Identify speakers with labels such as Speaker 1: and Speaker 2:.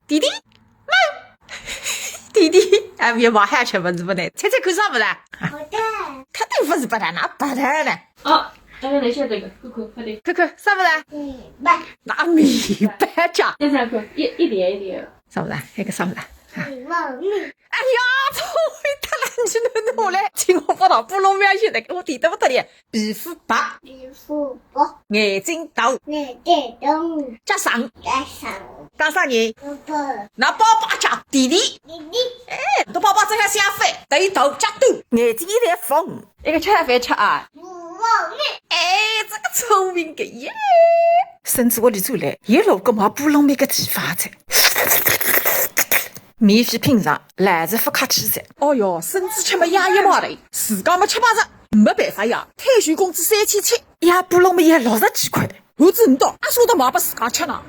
Speaker 1: 弟弟，弟弟，哎，别往下吃不是不能，猜猜看啥不是？
Speaker 2: 好的。
Speaker 1: 肯定不是不蛋，那不蛋呢？
Speaker 3: 啊，刚才那些这个，快点，
Speaker 1: 看看啥不是？
Speaker 2: 米饭。
Speaker 1: 那米饭夹，
Speaker 3: 现在看一点，
Speaker 1: 啥不是？那个啥不是？
Speaker 2: 米饭米。
Speaker 1: 哎呀，聪明得了，你弄来，请我报道布隆苗现在给我提得不得了？皮肤白，
Speaker 2: 皮肤薄。
Speaker 1: 眼睛大，
Speaker 2: 眼睛动。
Speaker 1: 加上
Speaker 2: 加上
Speaker 1: 加啥人？
Speaker 2: 爸爸。
Speaker 1: 那宝宝加弟弟，
Speaker 2: 弟弟。
Speaker 1: 那宝宝正向相反，对头加头，眼睛一点缝，一个吃饭吃啊！
Speaker 2: 米饭米。
Speaker 1: 哎，这个聪明个耶！甚至我里走来，一路个毛布隆米个地方菜。米粉品尝，来自福卡起噻。哦哟，甚至吃么鸭一毛头，自家么吃八十，没办法呀。退休工资3700，鸭布隆米也60几块，我真的，俺说的嘛把自家吃呢。